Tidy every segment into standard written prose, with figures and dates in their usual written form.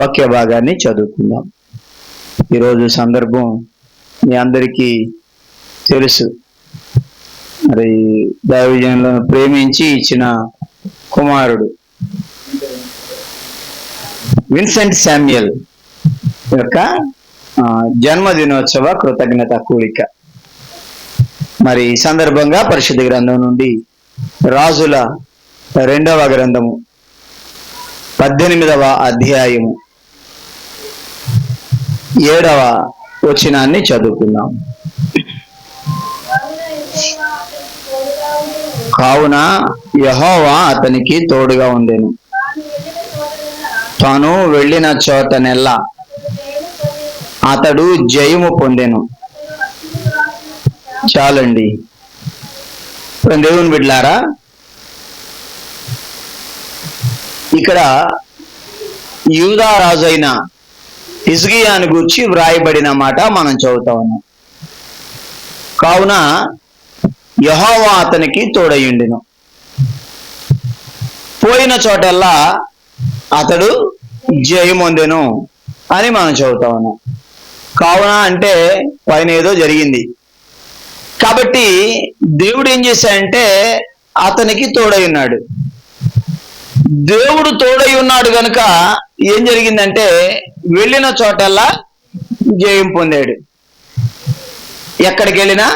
వాక్య భాగాన్ని చదువుకుందాం. ఈరోజు సందర్భం మీ అందరికీ తెలుసు. మరి దైవజనులను ప్రేమించి ఇచ్చిన కుమారుడు విన్సెంట్ శామ్యుయల్ యొక్క జన్మదినోత్సవ కృతజ్ఞత కూడిక. మరి ఈ సందర్భంగా పరిశుద్ధ గ్రంథం నుండి రాజుల 2వ గ్రంథము 18వ అధ్యాయము 7వ వచనాన్ని చదువుకుందాం. కావున యెహోవా అతనికి తోడుగా ఉండెను, తాను వెళ్ళిన చోటనెల్లా అతడు జయము పొందెను. చాలండి. దేవుని బిడ్డలారా, ఇక్కడ యూదా రాజు అయిన హిజ్కియాను గురించి వ్రాయబడిన మాట మనం చదువుతా ఉన్నాం. కావున యెహోవా అతనికి తోడయుండెను, పోయిన చోటల్లా అతడు జయమొందెను అని మనం చదువుతా ఉన్నాం. కావున అంటే పైన ఏదో జరిగింది కాబట్టి దేవుడు ఏం చేశాడంటే అతనికి తోడై ఉన్నాడు. దేవుడు తోడై ఉన్నాడు కనుక ఏం జరిగిందంటే వెళ్ళిన చోటల్లా జయం పొందాడు. ఎక్కడికి వెళ్ళినా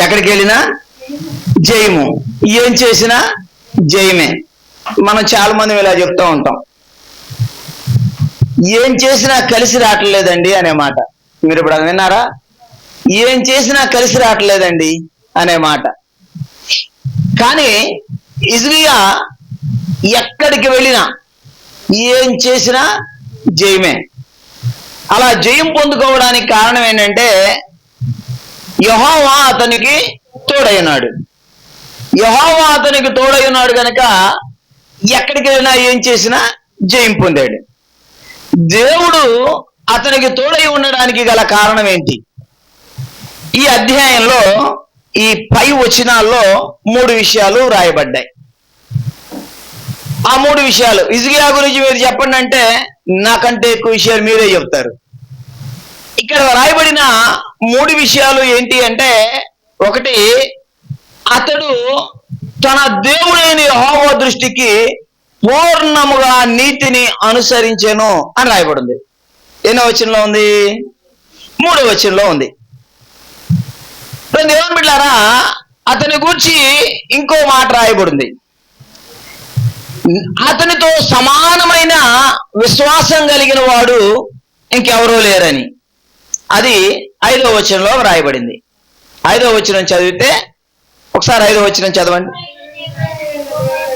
ఎక్కడికి వెళ్ళినా జయము, ఏం చేసినా జయమే. మనం చాలా మంది ఇలా చెప్తూ ఉంటాం, ఏం చేసినా కలిసి రావట్లేదండి అనే మాట. మీరు ఇప్పుడు విన్నారా? ఏం చేసినా కలిసి రావట్లేదండి అనే మాట. కానీ హిజ్కియా ఎక్కడికి వెళ్ళినా ఏం చేసినా జయమే. అలా జయం పొందుకోవడానికి కారణం ఏంటంటే యెహోవా అతనికి తోడైనాడు. యెహోవా అతనికి తోడైనాడు కనుక ఎక్కడికి వెళ్ళినా ఏం చేసినా జయం పొందాడు. దేవుడు అతనికి తోడై ఉండడానికి గల కారణం ఏంటి? ఈ అధ్యాయంలో ఈ పై వచనాల్లో 3 విషయాలు రాయబడ్డాయి. ఆ 3 విషయాలు హిజ్కియా గురించి మీరు చెప్పండి అంటే నాకంటే ఎక్కువ విషయాలు మీరే చెప్తారు. ఇక్కడ రాయబడిన 3 విషయాలు ఏంటి అంటే, ఒకటి, అతడు తన దేవుడైన యెహోవా దృష్టికి పూర్ణముగా నీతిని అనుసరించెను అని రాయబడింది. ఎన్నో వచనంలో ఉంది? 3వ వచనంలో ఉంది. దేవుని బిడ్డలారా, అతని గురించి ఇంకో మాట రాయబడింది, అతనితో సమానమైన విశ్వాసం కలిగిన వాడు ఇంకెవరూ లేరని. అది 5వ వచనంలో రాయబడింది. 5వ వచనం చదివితే ఒకసారి 5వ వచనం చదవండి.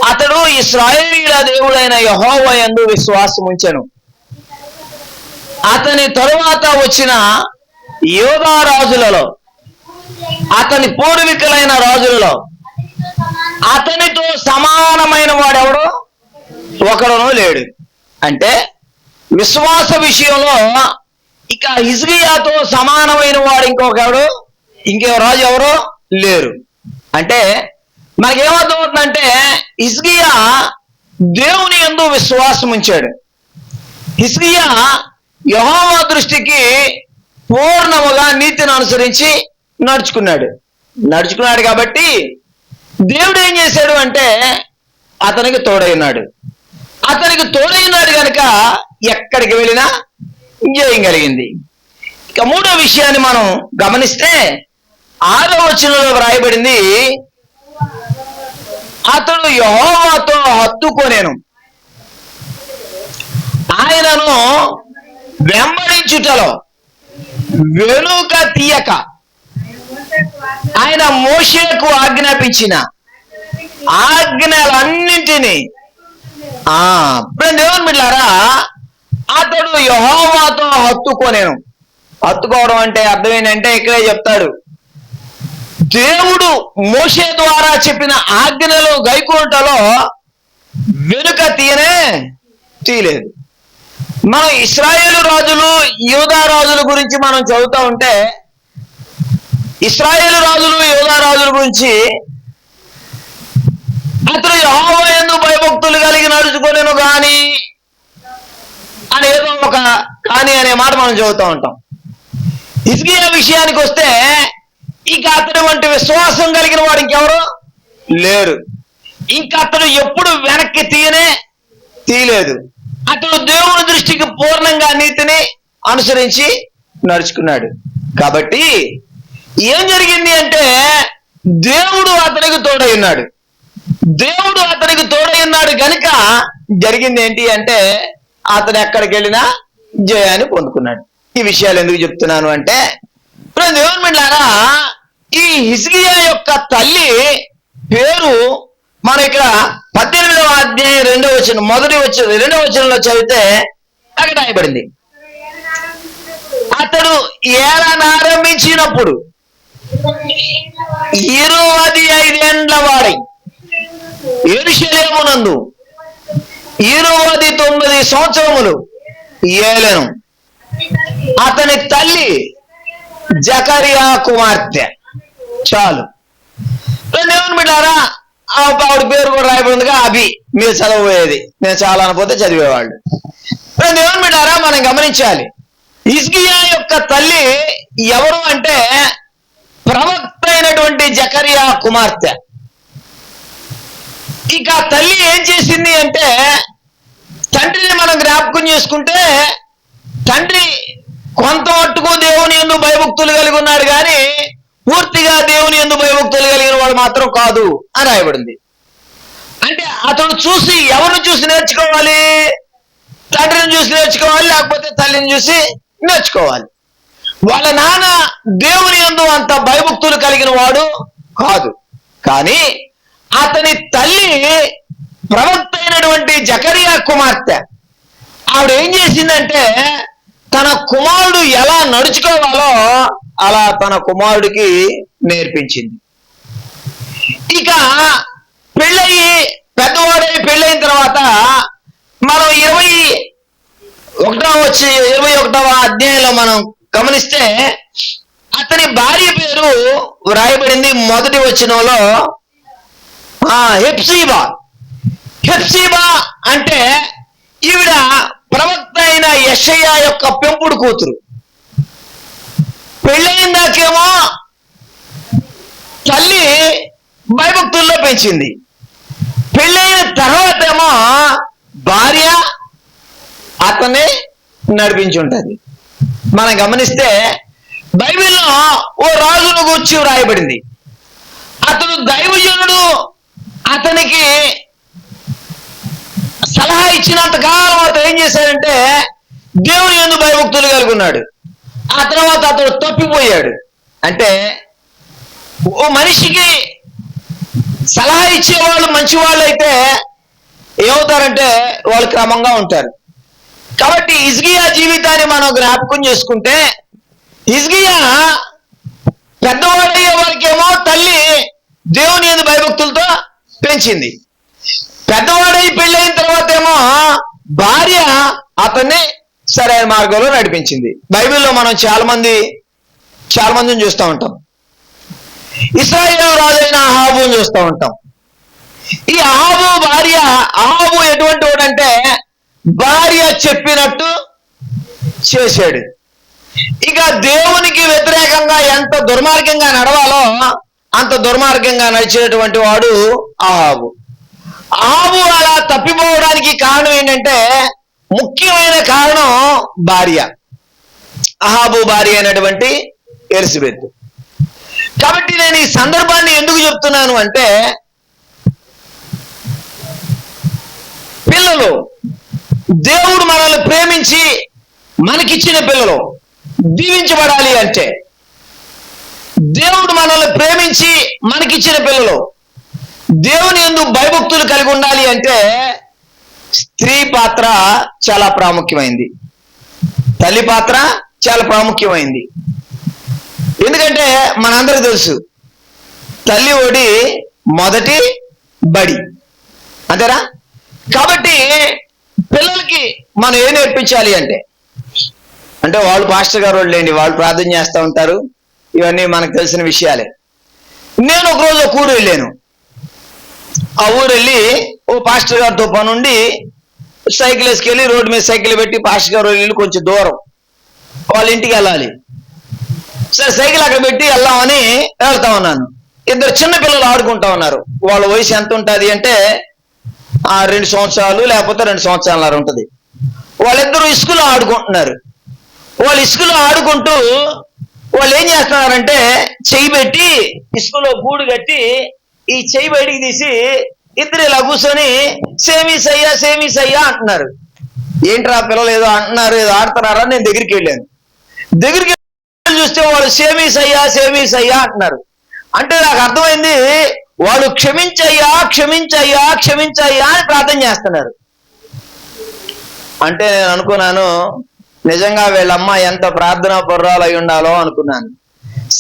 అతడు ఇశ్రాయేలీయుల దేవుడైన యెహోవా యందు విశ్వాసం ఉంచెను. అతని తరువాత వచ్చిన యూదా రాజులలో, అతని పూర్వీకులైన రాజులలో అతనితో సమానమైన వాడెవడో ఒకడును లేడు. అంటే విశ్వాస విషయంలో ఇక హిజ్కియాతో సమానమైన వాడు ఇంకో రాజు ఎవరో లేరు. అంటే మనకేమర్థమవుతుందంటే హిజ్కియా దేవుని యందు విశ్వాసం ఉంచాడు. హిజ్కియా యెహోవా దృష్టికి పూర్ణముగా నీతిని అనుసరించి నడుచుకున్నాడు కాబట్టి దేవుడు ఏం చేశాడు అంటే అతనికి తోడైనాడు. అతనికి తోడైనాడు కనుక ఎక్కడికి వెళ్ళినా జయం కలిగింది. ఇక 3వ విషయాన్ని మనం గమనిస్తే 6వ వచనంలో రాయబడింది, అతడు యెహోవాతో హత్తుకొనెను, ఆయనను వెంబడించుటలో వెనుక తీయక ఆయన మోషేకు ఆజ్ఞాపించిన ఆజ్ఞలన్నింటినీ దేవుని బిడ్డలారా, అతడు యెహోవాతో హత్తుకొనెను. హత్తుకోవడం అంటే అర్థం ఏంటంటే ఇక్కడే చెప్తాడు, దేవుడు మోషే ద్వారా చెప్పిన ఆజ్ఞలు గైకొనుటలో వెనుక తీయలేదు. మనం ఇశ్రాయేలు రాజులు యూదా రాజుల గురించి మనం చదువుతూ ఉంటే ఇశ్రాయేలు రాజులు యోధా రాజుల గురించి అతడు యెహోవా యందు భయభక్తులు కలిగి నడుచుకొనెను గాని అని ఏదో ఒక కానీ అనే మాట మనం చదువుతూ ఉంటాం. హిజ్కియా విషయానికి వస్తే ఇక అతడు వంటి విశ్వాసం కలిగిన వాడు ఇంకెవరు లేరు. ఇంకా అతడు ఎప్పుడు వెనక్కి తీయలేదు. అతడు దేవుని దృష్టికి పూర్ణంగా నీతిని అనుసరించి నడుచుకున్నాడు. కాబట్టి ఏం జరిగింది అంటే దేవుడు అతనికి తోడై ఉన్నాడు. దేవుడు అతనికి తోడై ఉన్నాడు గనుక జరిగింది ఏంటి అంటే అతను ఎక్కడికి వెళ్ళినా జయాన్ని పొందుకున్నాడు. ఈ విషయాలు ఎందుకు చెప్తున్నాను అంటే దేవుని బిడ్డలారా, ఈ హిజ్కియా యొక్క తల్లి పేరు మనం ఇక్కడ 18వ అధ్యాయం 2వ వచనం 2వ వచనంలో చదివితే అక్కడ రాయబడింది, అతడు ఏలనారంభించినప్పుడు 25 ఏండ్ల వాడై యెరూషలేమునందు 29 సంవత్సరములు ఏలెను. అతని తల్లి జకరియా కుమార్తె. చాలు. దేవుని బిడ్డారా, ఆవిడ పేరు కూడా రాయబడిందిగా అభి. మీరు చదవబోయేది, నేను చాలా అనపోతే చదివేవాళ్ళు. దేవుని బిడ్డారా, మనం గమనించాలి, హిజ్కియా యొక్క తల్లి ఎవరు అంటే ప్రవక్త అయినటువంటి జకరియా కుమార్తె. ఇక తల్లి ఏం చేసింది అంటే తండ్రిని మనం జ్ఞాపకం చేసుకుంటే తండ్రి కొంత మట్టుకు దేవుని యందు భయభక్తులు కలిగి ఉన్నాడు కానీ పూర్తిగా దేవుని యందు భయభక్తులు కలిగిన వాడు మాత్రం కాదు అని రాయబడింది. అంటే అతడు చూసి ఎవరిని చూసి నేర్చుకోవాలి? తండ్రిని చూసి నేర్చుకోవాలి, లేకపోతే తల్లిని చూసి నేర్చుకోవాలి. వాళ్ళ నాన్న దేవుని యందు అంత భయభక్తులు కలిగిన వాడు కాదు, కానీ అతని తల్లి ప్రవక్త అయినటువంటి జకరియా కుమార్తె. ఆవిడ ఏం చేసిందంటే తన కుమారుడు ఎలా నడుచుకోవాలో అలా తన కుమారుడికి నేర్పించింది. ఇక పెళ్ళయిన తర్వాత మనం 21వ అధ్యాయంలో మనం గమనిస్తే అతని భార్య పేరు వ్రాయబడింది 1వ వచనంలో హెప్సీబా అంటే ఈవిడ ప్రవక్త అయిన యెషయా యొక్క పెంపుడు కూతురు. పెళ్ళయిందాకేమో తల్లి భయభక్తుల్లో పెంచింది, పెళ్ళైన తర్వాత ఏమో భార్య అతన్ని నడిపించి ఉంటుంది. మనం గమనిస్తే బైబిల్లో ఓ రాజును గూర్చి వ్రాయబడింది. అతడు దైవజనుడు, అతనికి సలహా ఇచ్చినంత కాలం అతను ఏం చేశాడంటే దేవుని యందు భయభక్తులు కలిగి ఉన్నాడు. ఆ తర్వాత అతడు తప్పిపోయాడు. అంటే ఓ మనిషికి సలహా ఇచ్చేవాళ్ళు మంచి వాళ్ళు అయితే ఏమవుతారంటే వాళ్ళు క్రమంగా ఉంటారు. కాబట్టి హిజ్కియా జీవితాన్ని మనం జ్ఞాపకం చేసుకుంటే హిజ్కియా పెద్దవాడయ్యే వారికేమో తల్లి దేవుని యందు భయభక్తులతో పెంచింది. పెద్దవాడై పెళ్ళైన తర్వాత ఏమో భార్య అతన్ని సరైన మార్గంలో నడిపించింది. బైబిల్లో మనం చాలా మందిని చూస్తూ ఉంటాం. ఇశ్రాయేలు రాజైన అహాబుని చూస్తూ ఉంటాం. ఈ అహాబు ఎటువంటి వాడంటే భార్య చెప్పినట్టు చేశాడు. ఇక దేవునికి వ్యతిరేకంగా ఎంత దుర్మార్గంగా నడవాలో అంత దుర్మార్గంగా నడిచినటువంటి వాడు అహాబు. అలా తప్పిపోవడానికి కారణం ఏంటంటే ముఖ్యమైన కారణం భార్య, అహాబు భార్య అయినటువంటి ఎలిజబెత్. కాబట్టి నేను ఈ సందర్భాన్ని ఎందుకు చెప్తున్నాను అంటే పిల్లలు దేవుడు మనల్ని ప్రేమించి మనకిచ్చిన పిల్లలు దీవించబడాలి అంటే, దేవుడు మనల్ని ప్రేమించి మనకిచ్చిన పిల్లలు దేవుని యందు భయభక్తులు కలిగి ఉండాలి అంటే స్త్రీ పాత్ర చాలా ప్రాముఖ్యమైంది, తల్లి పాత్ర చాలా ప్రాముఖ్యమైంది. ఎందుకంటే మనందరికీ తెలుసు తల్లి ఒడి మొదటి బడి, అంతేనా? కాబట్టి పిల్లలకి మనం ఏం నేర్పించాలి అంటే వాళ్ళు పాస్టర్ గారు వాళ్ళండి, వాళ్ళు ప్రార్థన చేస్తూ ఉంటారు, ఇవన్నీ మనకు తెలిసిన విషయాలే. నేను ఒకరోజు ఒక ఊరు వెళ్ళాను. ఆ ఊరు వెళ్ళి ఓ పాస్టర్ గారితో పనుండి సైకిల్ వేసుకెళ్ళి రోడ్డు మీద సైకిల్ పెట్టి పాస్టర్ గారు వెళ్ళి కొంచెం దూరం వాళ్ళ ఇంటికి వెళ్ళాలి. సరే సైకిల్ అక్కడ పెట్టి వెళ్దామని వెళ్తా ఉన్నాను. ఇద్దరు చిన్న పిల్లలు ఆడుకుంటా ఉన్నారు. వాళ్ళ వయసు ఎంత ఉంటుంది అంటే 2 సంవత్సరాలు లేకపోతే 2 సంవత్సరాలు ఉంటుంది. వాళ్ళిద్దరూ ఇసుకలో ఆడుకుంటున్నారు. వాళ్ళు ఇసుకలో ఆడుకుంటూ వాళ్ళు ఏం చేస్తున్నారంటే చెయ్యి పెట్టి ఇసుకలో గూడు కట్టి ఈ చెయ్యి బయటికి తీసి ఇద్దరు ఇలా కూర్చొని సేమీసయ్యా అంటున్నారు. ఏంట్రా పిల్లలు ఏదో అంటున్నారు, ఏదో ఆడుతున్నారా? నేను దగ్గరికి వెళ్ళాను. దగ్గరికి చూస్తే వాళ్ళు సేమీసయ్యా అంటున్నారు. అంటే నాకు అర్థమైంది వాళ్ళు క్షమించయ్యా అని ప్రార్థన చేస్తున్నారు. అంటే నేను అనుకున్నాను, నిజంగా వీళ్ళమ్మ ఎంత ప్రార్థనా పరురాలు అయి ఉండాలో అనుకున్నాను.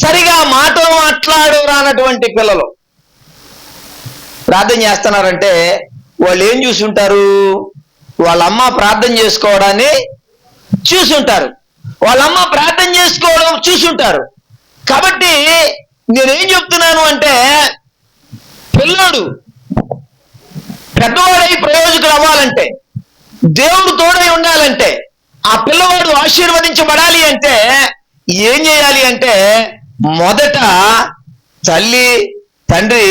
సరిగా మాట్లాడు రానటువంటి పిల్లలు ప్రార్థన చేస్తున్నారంటే వాళ్ళు ఏం చూసుంటారు? వాళ్ళమ్మ ప్రార్థన చేసుకోవడాన్ని చూసుంటారు. వాళ్ళమ్మ ప్రార్థన చేసుకోవడం చూసుంటారు. కాబట్టి నేనేం చెప్తున్నాను అంటే పిల్లడు పెద్దవాడై ప్రయోజకుడు అవ్వాలంటే, దేవుడు తోడై ఉండాలంటే, ఆ పిల్లవాడు ఆశీర్వదించబడాలి అంటే ఏం చేయాలి అంటే మొదట తల్లి తండ్రి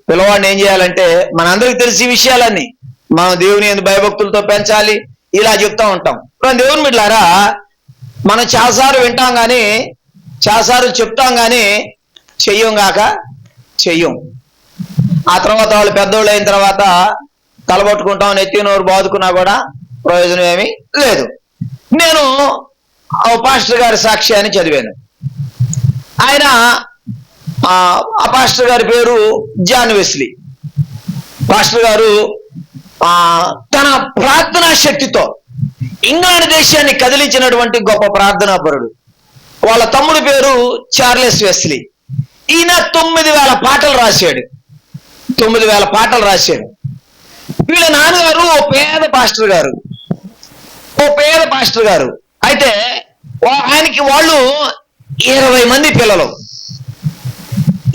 పిల్లవాడిని ఏం చేయాలంటే మనందరికి తెలిసి విషయాలన్నీ మనం దేవుని యందు భయభక్తులతో పెంచాలి. ఇలా చెప్తా ఉంటాం. దేవుని బిడ్డలారా, మనం చాలాసార్లు వింటాం కానీ చాలాసార్లు చెప్తాం కానీ చెయ్యం. ఆ తర్వాత వాళ్ళు పెద్దోళ్ళు అయిన తర్వాత తలబట్టుకుంటాం, నెత్తి నోరు బాదుకున్నా కూడా ప్రయోజనం ఏమీ లేదు. నేను పాస్టర్ గారి సాక్ష్యాన్ని చదివాను. ఆయన ఆ పాస్టర్ గారి పేరు జాన్ వెస్లీ. పాస్టర్ గారు తన ప్రార్థనా శక్తితో ఇంగ్లాండ్ దేశాన్ని కదిలించినటువంటి గొప్ప ప్రార్థనాపరుడు. వాళ్ళ తమ్ముడి పేరు చార్లెస్ వెస్లీ. ఈయన 9,000 పాటలు రాశాడు. 9,000 పాటలు రాశాడు. వీళ్ళ నాన్నగారు ఓ పేద పాస్టర్ గారు. అయితే ఆయనకి వాళ్ళు 20 మంది పిల్లలు.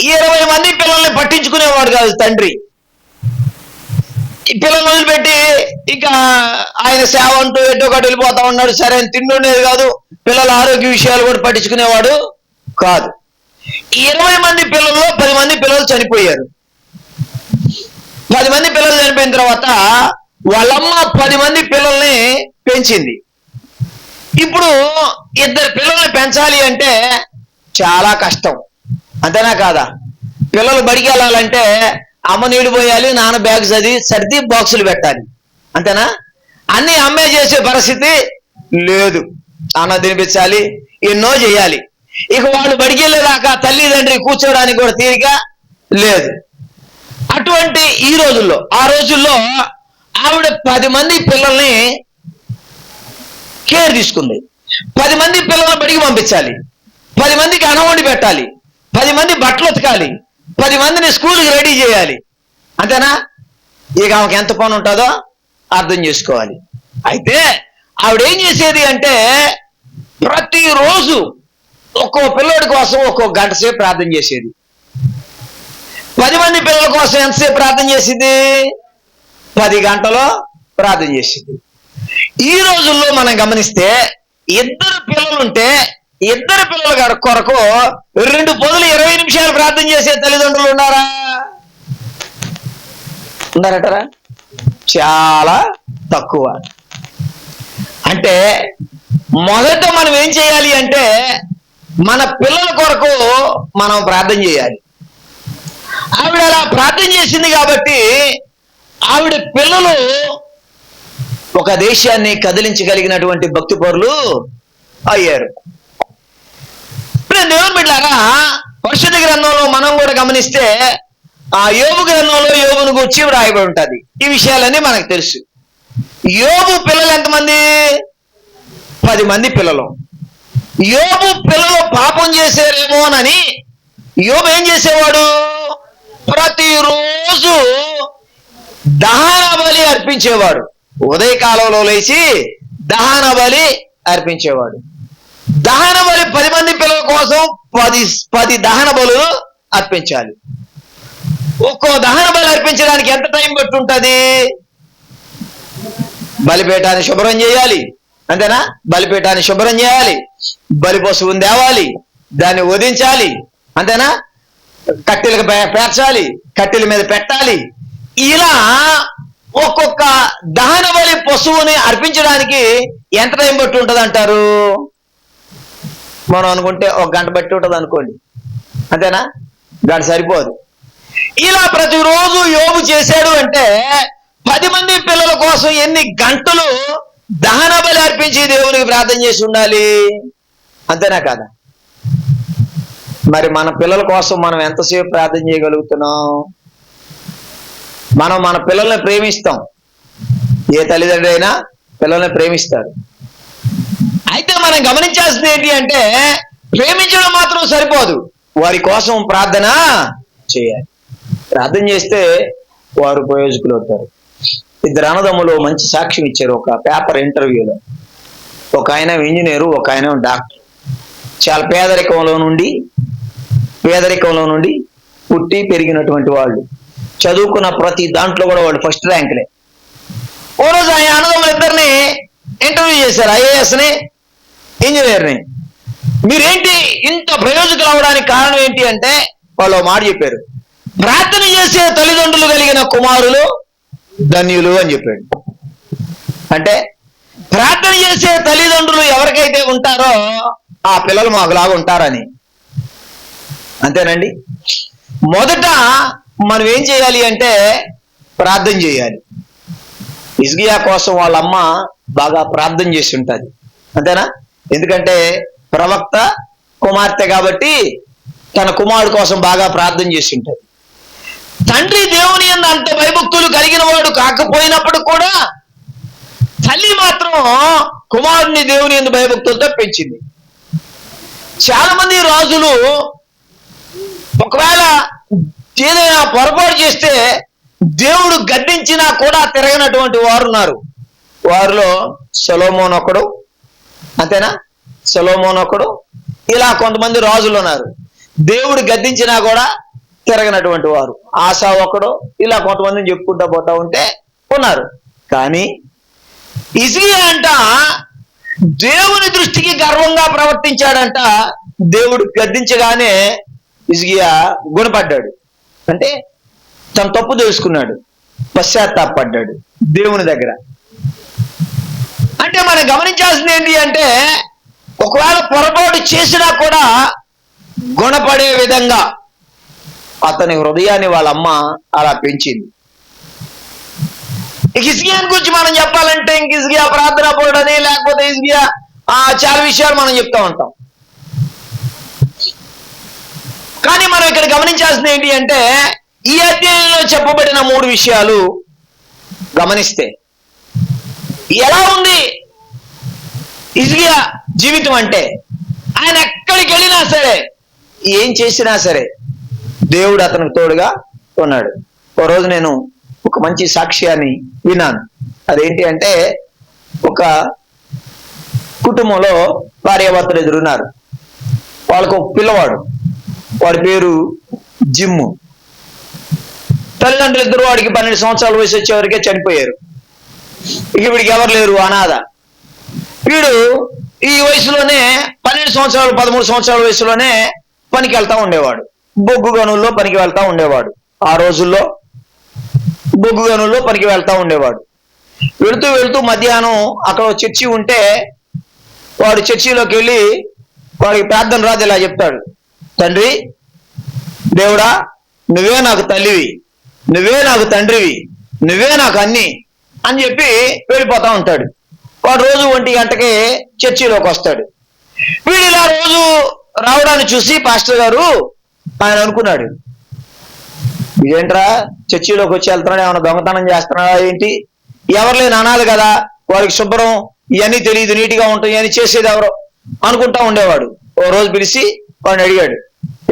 20 మంది పిల్లల్ని పట్టించుకునేవాడు కాదు తండ్రి. ఈ పిల్లల్ని వదిలిపెట్టి ఇంకా ఆయన సేవ అంటూ ఎటో ఒకటి వెళ్ళిపోతా ఉన్నాడు. సరే తిండుండేది కాదు. పిల్లల ఆరోగ్య విషయాలు కూడా పట్టించుకునేవాడు కాదు. 20 మంది పిల్లల్లో 10 మంది పిల్లలు చనిపోయారు. 10 మంది పిల్లలు చనిపోయిన తర్వాత వాళ్ళమ్మ 10 మంది పిల్లల్ని పెంచింది. ఇప్పుడు 2 పిల్లల్ని పెంచాలి అంటే చాలా కష్టం. అంతేనా కాదా? పిల్లలు బడికి వెళ్ళాలంటే అమ్మ నీళ్ళు పోయాలి, నాన్న బ్యాగ్ సర్ది బాక్సులు పెట్టాలి. అంతేనా? అన్ని అమ్మే చేసే పరిస్థితి లేదు. అన్న తినిపించాలి, ఎన్నో చేయాలి. ఇక వాళ్ళు బడికి వెళ్ళేదాకా తల్లిదండ్రి కూర్చోడానికి కూడా తీరిక లేదు. అటువంటి ఆ రోజుల్లో ఆవిడ 10 మంది పిల్లల్ని కేర్ తీసుకుంది. 10 మంది పిల్లల్ని బడికి పంపించాలి, 10 మందికి అన్నం వండి పెట్టాలి, 10 మంది బట్టలు ఉతకాలి, 10 మందిని స్కూల్కి రెడీ చేయాలి. అంతేనా? ఇక ఆమెకి ఎంత పని ఉంటుందో అర్థం చేసుకోవాలి. అయితే ఆవిడ ఏం చేసేది అంటే ప్రతిరోజు ఒక్కో పిల్లడి కోసం ఒక్కో గంట సేపు ప్రార్థన చేసేది. 10 మంది పిల్లల కోసం ఎంతసేపు ప్రార్థన చేసింది? 10 గంటలు ప్రార్థన చేసింది. ఈ రోజుల్లో మనం గమనిస్తే 2 పిల్లలుంటే 2 పిల్లల కొరకు 2 పొదులు 20 నిమిషాలు ప్రార్థన చేసే తల్లిదండ్రులు ఉన్నారటరా? చాలా తక్కువ. అంటే మొదట మనం ఏం చేయాలి అంటే మన పిల్లల కొరకు మనం ప్రార్థన చేయాలి. ఆవిడ అలా ప్రార్థన చేసింది కాబట్టి ఆవిడ పిల్లలు ఒక దేశాన్ని కదిలించగలిగినటువంటి భక్తిపరులు అయ్యారు. దేవుని బిడ్డలారా, పరిశుద్ధ గ్రంథంలో మనం కూడా గమనిస్తే ఆ యోబు గ్రంథంలో యోబును గురించి వ్రాయబడి ఉంటుంది. ఈ విషయాలన్నీ మనకు తెలుసు. యోబు పిల్లలు ఎంతమంది? 10 మంది పిల్లలు. యోబు పిల్లలు పాపం చేశారేమోనని యోబు ఏం చేసేవాడు? ప్రతిరోజు దహన బలి అర్పించేవాడు. ఉదయకాలంలో లేచి దహన బలి అర్పించేవాడు. దహన బలి 10 మంది పిల్లల కోసం 10 దహన బలులు అర్పించాలి. ఒక్కో దహన బలి అర్పించడానికి ఎంత టైం పట్టుంటది? బలిపీఠాన్ని శుభ్రం చేయాలి, అంతేనా? బలిపీఠాన్ని శుభ్రం చేయాలి, బలి పశువుని తేవాలి, దాన్ని వధించాలి, అంతేనా? కట్టెలకు పేర్చాలి, కట్టెల మీద పెట్టాలి. ఇలా ఒక్కొక్క దహన బలి పశువుని అర్పించడానికి ఎంత టైం బట్టి ఉంటుంది అంటారు? మనం అనుకుంటే 1 గంట బట్టి ఉంటుంది అనుకోండి, అంతేనా? గంట సరిపోదు. ఇలా ప్రతిరోజు యోబు చేశాడు అంటే 10 మంది పిల్లల కోసం ఎన్ని గంటలు దహన బలి అర్పించి దేవునికి ప్రార్థన చేసి ఉండాలి, అంతేనా కాదా? మరి మన పిల్లల కోసం మనం ఎంతసేపు ప్రార్థన చేయగలుగుతున్నాం? మనం మన పిల్లల్ని ప్రేమిస్తాం, ఏ తల్లిదండ్రులు అయినా పిల్లల్ని ప్రేమిస్తారు. అయితే మనం గమనించాల్సింది ఏంటి అంటే, ప్రేమించడం మాత్రం సరిపోదు, వారి కోసం ప్రార్థన చేయాలి. ప్రార్థన చేస్తే వారు ప్రయోజకులు అవుతారు. 2 అన్నదమ్ములు మంచి సాక్ష్యం ఇచ్చారు ఒక పేపర్ ఇంటర్వ్యూలో. ఒక ఆయన ఇంజనీరు, ఒక ఆయన డాక్టర్. చాలా పేదరికంలో నుండి పుట్టి పెరిగినటువంటి వాళ్ళు, చదువుకున్న ప్రతి దాంట్లో కూడా వాళ్ళు ఫస్ట్ ర్యాంకులే. ఓ రోజు ఆయన అన్నదమ్ములు ఇద్దరిని ఇంటర్వ్యూ చేశారు, ఐఏఎస్ని, ఇంజనీర్ని. మీరేంటి ఇంత ప్రయోజకులు అవడానికి కారణం ఏంటి అంటే వాళ్ళు మాట చెప్పారు, ప్రార్థన చేసే తల్లిదండ్రులు కలిగిన కుమారులు ధన్యులు అని చెప్పాడు. అంటే ప్రార్థన చేసే తల్లిదండ్రులు ఎవరికైతే ఉంటారో ఆ పిల్లలు మాకులాగా ఉంటారని. అంతేనండి. మొదట మనం ఏం చేయాలి అంటే ప్రార్థన చేయాలి. హిజ్కియా కోసం వాళ్ళ అమ్మ బాగా ప్రార్థన చేసి ఉంటుంది, అంతేనా? ఎందుకంటే ప్రవక్త కుమార్తె కాబట్టి తన కుమారుడు కోసం బాగా ప్రార్థన చేసి ఉంటుంది. తండ్రి దేవుని యందు అంత భయభక్తులు కలిగిన వాడు కాకపోయినప్పుడు కూడా తల్లి మాత్రం కుమారుని దేవుని యందు భయభక్తులతో పెంచింది. చాలా మంది రాజులు ఒకవేళ ఏదైనా పొరపాటు చేస్తే దేవుడు గద్దించినా కూడా తిరగనటువంటి వారు ఉన్నారు. వారిలో సొలొమోను ఒకడు, అంతేనా? సొలొమోను ఒకడు. ఇలా కొంతమంది రాజులు ఉన్నారు, దేవుడు గద్దించినా కూడా తిరగనటువంటి వారు. ఆసా ఒకడు. ఇలా కొంతమందిని చెప్పుకుంటా పోతా ఉంటే ఉన్నారు. కానీ హిజ్కియా అంట దేవుని దృష్టికి గర్వంగా ప్రవర్తించాడంట. దేవుడు గద్దించగానే హిజ్కియా గుణపడ్డాడు, అంటే తన తప్పు తెలుసుకున్నాడు, పశ్చాత్తాపడ్డాడు దేవుని దగ్గర. అంటే మనం గమనించాల్సింది ఏంటి అంటే, ఒకవేళ పొరపాటు చేసినా కూడా గుణపడే విధంగా అతని హృదయాన్ని వాళ్ళ అమ్మ అలా పెంచింది. హిజ్కియాని గురించి మనం చెప్పాలంటే ఇంక హిజ్కియా ప్రార్థనా పరుడని, లేకపోతే హిజ్కియా చాలా విషయాలు మనం చెప్తా ఉంటాం. కానీ మనం ఇక్కడ గమనించాల్సింది ఏంటి అంటే, ఈ అధ్యాయంలో చెప్పబడిన 3 విషయాలు గమనిస్తే ఎలా ఉంది హిజ్కియా జీవితం అంటే, ఆయన ఎక్కడికి వెళ్ళినా సరే, ఏం చేసినా సరే దేవుడు అతనికి తోడుగా ఉన్నాడు. ఓ రోజు నేను ఒక మంచి సాక్ష్యాన్ని విన్నాను. అదేంటి అంటే, ఒక కుటుంబంలో భార్యాభర్తలు ఎదురున్నారు. వాళ్ళకు ఒక పిల్లవాడు, వాడి పేరు జిమ్ము. తల్లిదండ్రులు ఇద్దరు వాడికి 12 సంవత్సరాల వయసు వచ్చేవరకే చనిపోయారు. ఇక వీడికి ఎవరు లేరు, అనాథ. వీడు ఈ వయసులోనే 12 సంవత్సరాలు 13 సంవత్సరాల వయసులోనే పనికి వెళ్తా ఉండేవాడు. బొగ్గు గనుల్లో పనికి వెళ్తా ఉండేవాడు. ఆ రోజుల్లో బొగ్గు గనుల్లో పనికి వెళ్తా ఉండేవాడు. వెళుతూ వెళుతూ మధ్యాహ్నం అక్కడ చర్చి ఉంటే వాడు చర్చిలోకి వెళ్ళి వాడికి ప్రార్థన రాజు ఇలా చెప్తాడు, తండ్రి దేవుడా, నువ్వే నాకు తల్లివి, నువ్వే నాకు తండ్రివి, నువ్వే నాకు అన్ని అని చెప్పి వెళ్ళిపోతా ఉంటాడు. వాడు రోజు 1 గంటకి చర్చిలోకి వస్తాడు. వీడు ఇలా రోజు రావడాన్ని చూసి పాస్టర్ గారు ఆయన అనుకున్నాడు, ఇదేంట్రా చర్చిలోకి వచ్చి వెళ్తున్నాడు, ఏమైనా దొంగతనం చేస్తున్నాడా ఏంటి? ఎవరు లేని అనాలి కదా, వాడికి శుభ్రం ఇవన్నీ తెలియదు, నీట్గా ఉంటాయి, ఇవన్నీ చేసేది ఎవరో అనుకుంటా ఉండేవాడు. ఓ రోజు పిలిచి వాడిని అడిగాడు,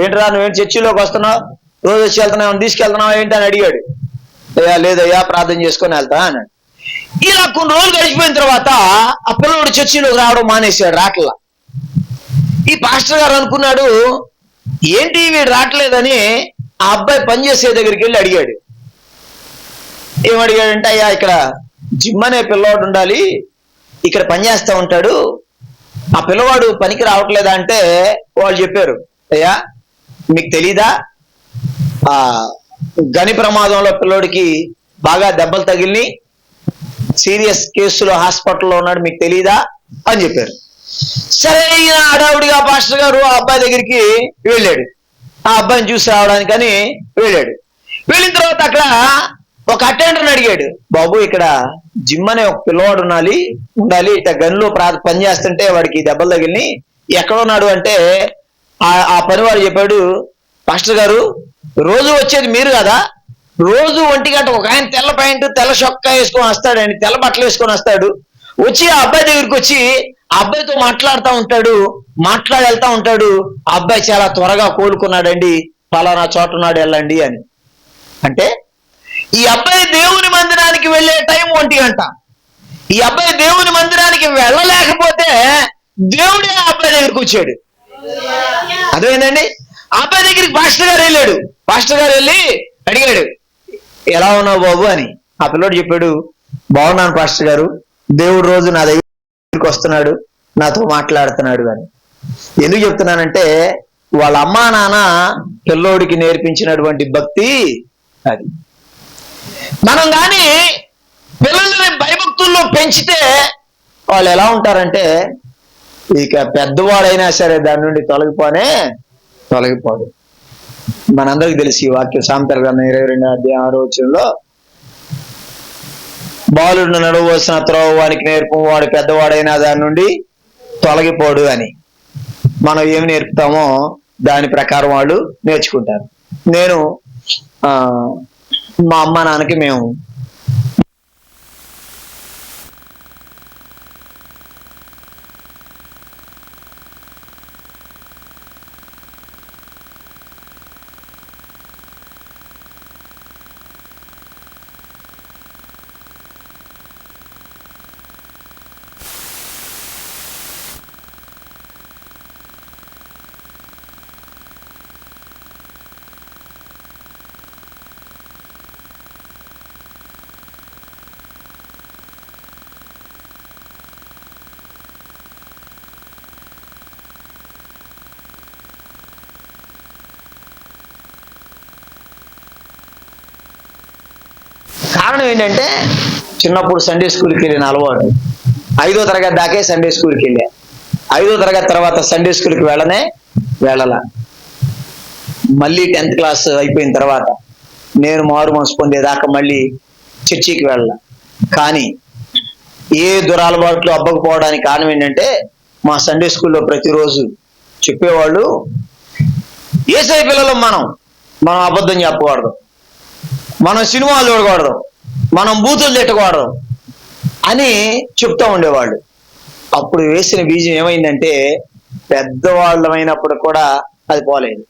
ఏంట్రా నువ్వేంటి చర్చిలోకి వస్తున్నావు, రోజు వచ్చి వెళ్తున్నావు, తీసుకెళ్తున్నావా ఏంటి అని అడిగాడు. అయ్యా లేదయ్యా ప్రార్థన చేసుకొని వెళ్తా అన్నాడు. ఇలా కొన్ని రోజులు గడిచిపోయిన తర్వాత ఆ పిల్లడు చర్చిలోకి రావడం మానేశాడు, రాట్లా. ఈ పాస్టర్ గారు అనుకున్నాడు, ఏంటి వీడు రావట్లేదని ఆ అబ్బాయి పనిచేసే దగ్గరికి వెళ్ళి అడిగాడు. ఏమడిగాడంటే, అయ్యా ఇక్కడ జిమ్ అనే పిల్లవాడు ఉండాలి, ఇక్కడ పనిచేస్తూ ఉంటాడు, ఆ పిల్లవాడు పనికి రావట్లేదా అంటే వాళ్ళు చెప్పారు, అయ్యా మీకు తెలీదా, ఆ గని ప్రమాదంలో పిల్లోడికి బాగా దెబ్బలు తగిలిని సీరియస్ కేసులో హాస్పిటల్లో ఉన్నాడు, మీకు తెలీదా అని చెప్పారు. సరే ఈయన హడావుడిగా పాస్టర్ గారు ఆ అబ్బాయి దగ్గరికి వెళ్ళాడు. ఆ అబ్బాయిని చూసి రావడానికని వెళ్ళాడు. వెళ్ళిన తర్వాత అక్కడ ఒక అటెండర్ని అడిగాడు, బాబు ఇక్కడ జిమ్ అనే ఒక పిల్లవాడు ఉండాలి ఇట్లా గనిలో పని చేస్తుంటే వాడికి దెబ్బలు తగిలిని ఎక్కడున్నాడు అంటే ఆ పనివాడు చెప్పాడు, పాస్టర్ గారు రోజు వచ్చేది మీరు కదా, రోజు 1 గంట ఒక ఆయన తెల్ల ప్యాంటు తెల్ల చొక్కా వేసుకొని వస్తాడు, ఆయన తెల్ల బట్టలు వేసుకొని వస్తాడు, వచ్చి ఆ అబ్బాయి దగ్గరికి వచ్చి ఆ అబ్బాయితో మాట్లాడి వెళ్తా ఉంటాడు, ఆ అబ్బాయి చాలా త్వరగా కోలుకున్నాడండి, ఫలానా చోట ఉన్నాడు వెళ్ళండి అని. అంటే ఈ అబ్బాయి దేవుని మందిరానికి వెళ్ళే టైం 1 గంట. ఈ అబ్బాయి దేవుని మందిరానికి వెళ్ళలేకపోతే దేవుడే ఆ అబ్బాయి దగ్గరికి వచ్చాడు. అదేంటండి, ఆ అబ్బాయి దగ్గరికి పాస్టర్ గారు వెళ్ళాడు. పాస్టర్ గారు వెళ్ళి అడిగాడు, ఎలా ఉన్నావు బాబు అని. ఆ పిల్లోడు చెప్పాడు, బాగున్నాను పాస్టర్ గారు, దేవుడు రోజు నా దగ్గరికి వస్తున్నాడు, నాతో మాట్లాడుతున్నాడు అని. ఎందుకు చెప్తున్నానంటే వాళ్ళ అమ్మా నాన్న పిల్లోడికి నేర్పించినటువంటి భక్తి అది. మనం కానీ పిల్లల్ని భయభక్తుల్లో పెంచితే వాళ్ళు ఎలా ఉంటారంటే ఇక పెద్దవాడైనా సరే దాని నుండి తొలగిపోడు. మనందరికి తెలిసి ఈ వాక్యం సామెతల గ్రంథం 22:6 బాలుడిని నడవవలసిన త్రోవ వానికి నేర్పు, వాడు పెద్దవాడైనా దాని నుండి తొలగిపోడు అని. మనం ఏమి నేర్పుతామో దాని ప్రకారం వాళ్ళు నేర్చుకుంటారు. నేను మా అమ్మ నాన్నకి మేము కారణం ఏంటంటే చిన్నప్పుడు సండే స్కూల్కి వెళ్ళిన అలవాటు. 5వ తరగతి దాకే సండే స్కూల్కి వెళ్ళా. 5వ తరగతి తర్వాత సండే స్కూల్కి వెళ్ళాల. మళ్ళీ 10th క్లాస్ అయిపోయిన తర్వాత నేను మారు మనసు పొందేదాకా మళ్ళీ చర్చికి వెళ్ళాల. కానీ ఏ దురలవాట్లు అబ్బకపోవడానికి కారణం ఏంటంటే మా సండే స్కూల్లో ప్రతిరోజు చెప్పేవాళ్ళు, ఏసై పిల్లలు మనం అబద్ధం చెప్పకూడదు, మనం సినిమాలు చూడకూడదు, మనం బూతులు తిట్టకూడదు అని చెప్తూ ఉండేవాళ్ళు. అప్పుడు వేసిన బీజం ఏమైందంటే పెద్దవాళ్ళమైనప్పుడు కూడా అది పోలేదు.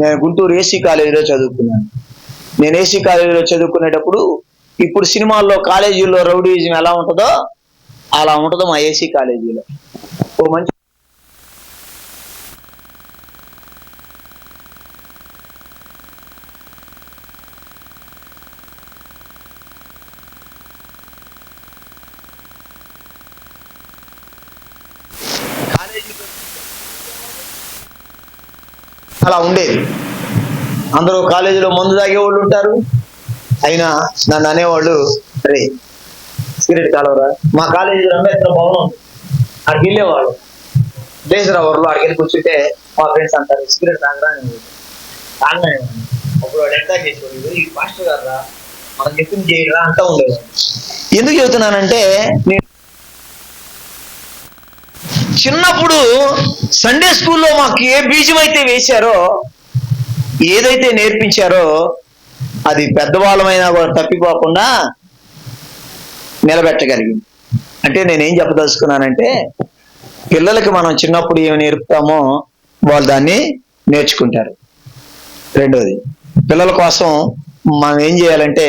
నేను గుంటూరు ఏసీ కాలేజీలో చదువుకున్నాను. నేను ఏసీ కాలేజీలో చదువుకునేటప్పుడు ఇప్పుడు సినిమాల్లో కాలేజీల్లో రౌడీజం ఎలా ఉంటుందో అలా ఉంటుందో మా ఏసీ కాలేజీలో. ఓ మంచి అలా ఉండేది. అందరూ కాలేజీలో మందు తాగేవాళ్ళు ఉంటారు, అయినా నన్ను అనేవాళ్ళు, రే సిగరెట్ కాలవరా. మా కాలేజీలో అంబేద్కర్ భవనం అక్కడికి వెళ్ళేవాళ్ళు, లేజర్ అవర్లో అక్కడికి వెళ్ళి కూర్చుంటే మా ఫ్రెండ్స్ అంటారు, సిగరెట్ తాగరా అని. తాగనేవాడిని. అప్పుడు వాడు ఎంత చేసేవాడు, ఈ పాస్టర్ గారా మనం చెప్పింది చేయరా అంటూ ఉండేవాడు. ఎందుకు చెబుతున్నానంటే నేను చిన్నప్పుడు సండే స్కూల్లో మాకు ఏ బీజం అయితే వేశారో, ఏదైతే నేర్పించారో అది పెద్దవాళ్ళమైనా కూడా తప్పిపోకుండా నిలబెట్టగలిగింది. అంటే నేనేం చెప్పదలుచుకున్నానంటే పిల్లలకి మనం చిన్నప్పుడు ఏమి నేర్పుతామో వాళ్ళు దాన్ని నేర్చుకుంటారు. రెండోది, పిల్లల కోసం మనం ఏం చేయాలంటే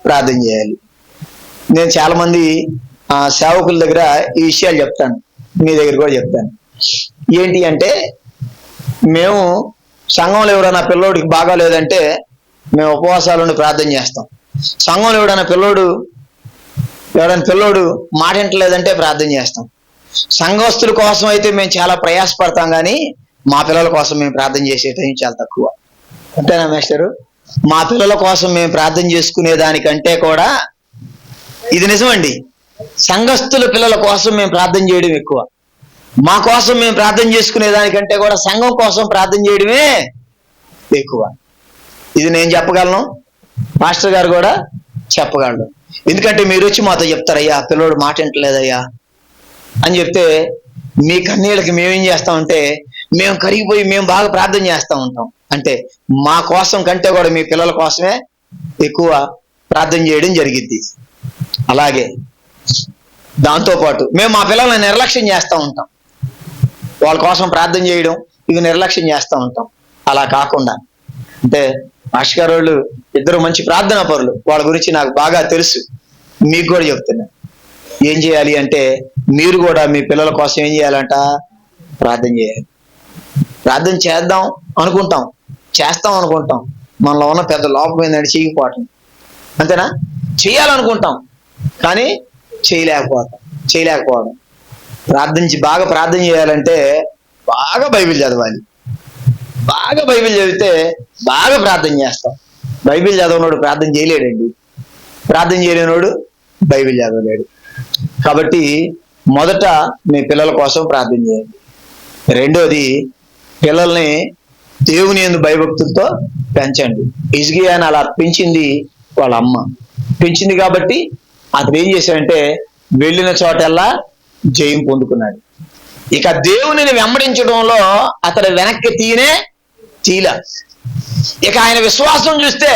ప్రార్థన చేయాలి. నేను చాలామంది సేవకుల దగ్గర ఈ విషయాలు చెప్తాను, మీ దగ్గర కూడా చెప్తాను. ఏంటి అంటే, మేము సంఘంలో ఎవరైనా పిల్లోడికి బాగాలేదంటే మేము ఉపవాసాలను ప్రార్థన చేస్తాం. సంఘంలో ఎవరైనా పిల్లోడు మాట వింటలేదంటే ప్రార్థన చేస్తాం. సంఘస్థుల కోసం అయితే మేము చాలా ప్రయాసపడతాం, కానీ మా పిల్లల కోసం మేము ప్రార్థన చేసే టైం చాలా తక్కువ. అంతేనా మాస్టరు? మా పిల్లల కోసం మేము ప్రార్థన చేసుకునే దానికంటే కూడా, ఇది నిజమండి, సంఘస్థుల పిల్లల కోసం మేము ప్రార్థన చేయడం ఎక్కువ. మా కోసం మేము ప్రార్థన చేసుకునే దానికంటే కూడా సంఘం కోసం ప్రార్థన చేయడమే ఎక్కువ. ఇది నేను చెప్పగలను, మాస్టర్ గారు కూడా చెప్పగలరు. ఎందుకంటే మీరు వచ్చి మాతో చెప్తారయ్యా పిల్లోడు మాట వింటలేదయ్యా అని చెప్తే, మీ కన్నీళ్ళకి మేమేం చేస్తామంటే మేము కరిగిపోయి మేము బాగా ప్రార్థన చేస్తూ ఉంటాం. అంటే మా కోసం కంటే కూడా మీ పిల్లల కోసమే ఎక్కువ ప్రార్థన చేయడం జరిగిద్ది. అలాగే దాంతోపాటు మేము మా పిల్లల్ని నిర్లక్ష్యం చేస్తూ ఉంటాం. వాళ్ళ కోసం ప్రార్థన చేయడం ఇవి నిర్లక్ష్యం చేస్తూ ఉంటాం. అలా కాకుండా, అంటే మాస్టర్ గారు వాళ్ళు ఇద్దరు మంచి ప్రార్థనా పరులు, వాళ్ళ గురించి నాకు బాగా తెలుసు, మీకు కూడా చెప్తున్నా. ఏం చేయాలి అంటే, మీరు కూడా మీ పిల్లల కోసం ఏం చేయాలంట? ప్రార్థన చేయాలి. ప్రార్థన చేద్దాం అనుకుంటాం, చేస్తాం అనుకుంటాం, మనలో ఉన్న పెద్ద లోపం ఏంటంటే చేయకపోవటం. అంతేనా? చేయాలనుకుంటాం కానీ చేయలేకపోవడం. బాగా ప్రార్థన చేయాలంటే బాగా బైబిల్ చదవాలి. బాగా బైబిల్ చదివితే బాగా ప్రార్థన చేస్తాం. బైబిల్ చదవనోడు ప్రార్థన చేయలేడండి, ప్రార్థన చేయలేనోడు బైబిల్ చదవలేడు. కాబట్టి మొదట మీ పిల్లల కోసం ప్రార్థన చేయండి. రెండోది, పిల్లల్ని దేవుని యందు భయభక్తులతో పెంచండి. హిజ్కియాని అలా పెంచింది వాళ్ళ అమ్మ. పెంచింది కాబట్టి అతను ఏం చేశాడంటే వెళ్ళిన చోటల్లా జయం పొందుకున్నాడు. ఇక దేవునిని వెంబడించడంలో అతడు వెనక్కి తీల. ఇక ఆయన విశ్వాసం చూస్తే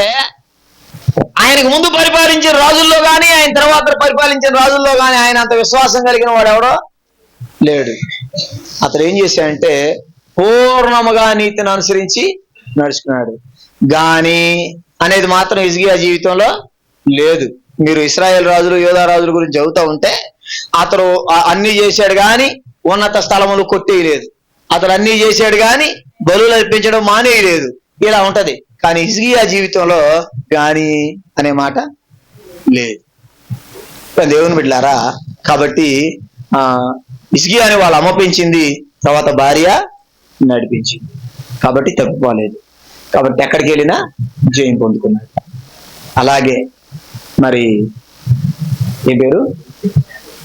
ఆయనకు ముందు పరిపాలించిన రాజుల్లో కానీ ఆయన తర్వాత పరిపాలించిన రాజుల్లో కానీ ఆయన అంత విశ్వాసం కలిగిన వాడు ఎవడో లేడు. అతడు ఏం చేశాడంటే పూర్ణముగా నీతిని అనుసరించి నడుచుకున్నాడు. గాని అనేది మాత్రం హిజ్కియా జీవితంలో లేదు. మీరు ఇశ్రాయేల్ రాజులు, యోధా రాజుల గురించి చదువుతూ ఉంటే అతడు అన్ని చేశాడు కానీ ఉన్నత స్థలములు కొట్టేయలేదు. అతడు అన్ని చేశాడు కానీ బలులు అర్పించడం మానేయలేదు. ఇలా ఉంటది. కానీ హిజ్కియా జీవితంలో గాని అనే మాట లేదు. దేవుని బిడ్డలారా, కాబట్టి హిజ్కియాని వాళ్ళ అమ్మ పెంచింది, తర్వాత భార్య నడిపించింది. కాబట్టి తప్పిపోలేదు. కాబట్టి ఎక్కడికి వెళ్ళినా జయం పొందుకున్నాడు. అలాగే మరి ఏ పేరు,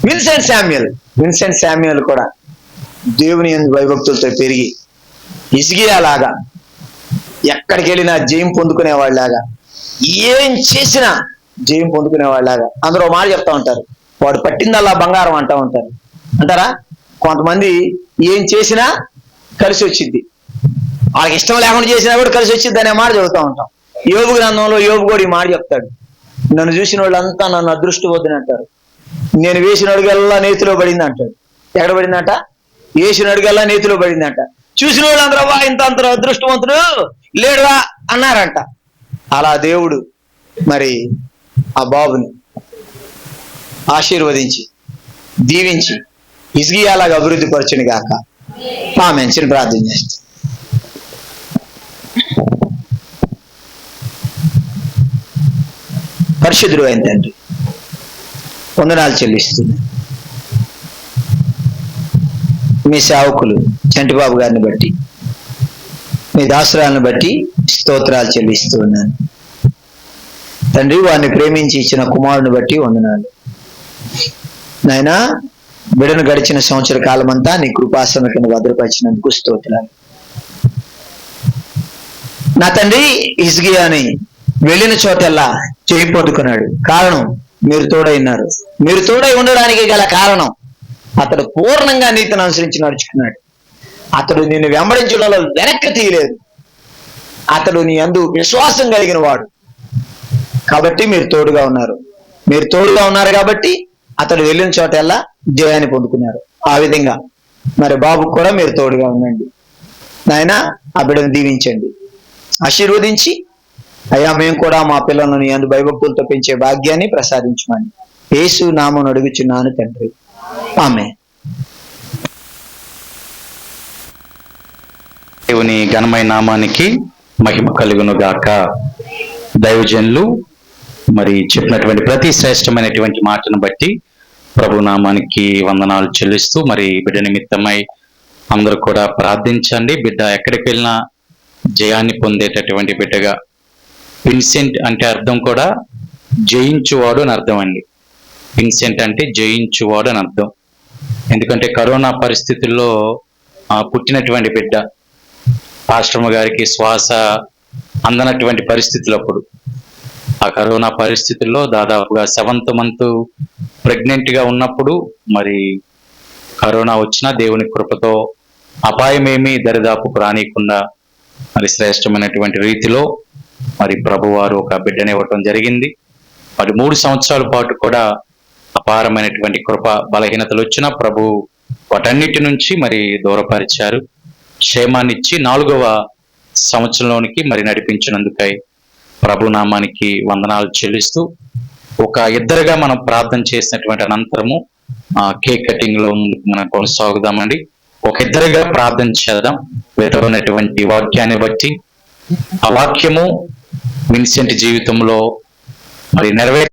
విన్సెంట్ శామ్యూయల్ కూడా దేవుని యందు భయభక్తులతో పెరిగి హిజ్కియా లాగా ఎక్కడికి వెళ్ళినా జయం పొందుకునేవాళ్ళలాగా, ఏం చేసినా జయం పొందుకునేవాళ్ళలాగా. అందరూ మాట చెప్తా ఉంటారు, వాడు పట్టిందల్లా బంగారం అంటూ ఉంటారు. అంటారా? కొంతమంది ఏం చేసినా కలిసి వచ్చింది, వాళ్ళకి ఇష్టం లేకుండా చేసినా కూడా కలిసి వచ్చింది అనే మాట చదువుతూ ఉంటాం. యోబు గ్రంథంలో యోబు కూడా ఈ మాట చెప్తాడు, నన్ను చూసిన వాళ్ళంతా నన్ను అదృష్టవద్దని అంటారు, నేను వేసిన అడుగల్లా నేతిలో పడింది అంటాడు. ఎక్కడ పడిందంట? వేసిన అడుగల్లా నేతిలో పడిందంట. చూసిన వాళ్ళందరూ వా ఇంత అంత అదృష్టవంతుడు లేడురా అన్నారంట. అలా దేవుడు మరి ఆ బాబుని ఆశీర్వదించి దీవించి హిజ్కియాలాగా అభివృద్ధి పరచుని గాక. ఆమేన్. చిన్న ప్రార్థన చేస్తాం. పరిశుద్ధుడు అయిన తండ్రి, వందనాలు చెల్లిస్తుంది. మీ సేవకులు చంటిబాబు గారిని బట్టి, మీ దాసురాలను బట్టి స్తోత్రాలు చెల్లిస్తూ ఉన్నాను తండ్రి. వారిని ప్రేమించి ఇచ్చిన కుమారుని బట్టి వందనాలు నాయనా. బిడను గడిచిన సంవత్సర కాలం అంతా నీ కృపాసన కింద భద్రపరిచినందుకు స్తోత్రాలు నా తండ్రి. హిజ్కియాని వెళ్ళిన చోటల్లా చేయి పొందుకున్నాడు. కారణం మీరు తోడై ఉన్నారు. మీరు తోడై ఉండడానికి గల కారణం అతడు పూర్ణంగా నీతిని అనుసరించి నడుచుకున్నాడు. అతడు నిన్ను వెంబడించడంలో వెనక్కి తీయలేదు. అతడు నీ యందు విశ్వాసం కలిగిన వాడు కాబట్టి మీరు తోడుగా ఉన్నారు. మీరు తోడుగా ఉన్నారు కాబట్టి అతడు వెళ్ళిన చోటల్లా జయాన్ని పొందుకున్నారు. ఆ విధంగా మరి బాబుకు కూడా మీరు తోడుగా ఉండండి నాయన. ఆ బిడ్డను దీవించండి, ఆశీర్వదించి అయ్యా మేము కూడా మా పిల్లలను నీ యందు భయభక్తులతో పెంచే భాగ్యాన్ని ప్రసాదించమని యేసు నామమున అడుగుచున్నాను తండ్రి. ఆమేన్. దేవుని ఘనమైన నామానికి మహిమ కలుగును గాక. దైవజనులు మరి చెప్పినటువంటి ప్రతి శ్రేష్టమైనటువంటి మాటను బట్టి ప్రభు నామానికి వందనాలు చెల్లిస్తూ మరి బిడ్డ నిమిత్తమై అందరూ కూడా ప్రార్థించండి. బిడ్డ ఎక్కడికి వెళ్ళినా జయాన్ని పొందేటటువంటి బిడ్డగా. విన్సెంట్ అంటే అర్థం కూడా జయించువాడు అని అర్థం అండి. విన్సెంట్ అంటే జయించువాడు అని అర్థం. ఎందుకంటే కరోనా పరిస్థితుల్లో పుట్టినటువంటి బిడ్డ. పాస్టర్మ గారికి శ్వాస అందనటువంటి పరిస్థితులప్పుడు, ఆ కరోనా పరిస్థితుల్లో దాదాపుగా 7th month ప్రెగ్నెంట్గా ఉన్నప్పుడు మరి కరోనా వచ్చినా దేవుని కృపతో అపాయమేమీ దరిదాపుకు రానియకుండా మరి శ్రేష్టమైనటువంటి రీతిలో మరి ప్రభువారు ఒక బిడ్డని ఇవ్వటం జరిగింది. మరి 3 సంవత్సరాల పాటు కూడా అపారమైనటువంటి కృప, బలహీనతలు వచ్చిన ప్రభు వాటన్నిటి నుంచి మరి దూరపరిచారు. క్షేమాన్ని ఇచ్చి 4వ సంవత్సరంలోనికి మరి నడిపించినందుకై ప్రభు నామానికి వందనాలు చెల్లిస్తూ ఒక ఇద్దరుగా మనం ప్రార్థన చేసినటువంటి అనంతరము కేక్ కటింగ్ లో మనం కొనసాగుదామండి. ఒక ఇద్దరుగా ప్రార్థన చేద్దాం. విధమైనటువంటి వాక్యాన్ని బట్టి ఆ వాక్యము విన్సెంట్ జీవితంలో మరి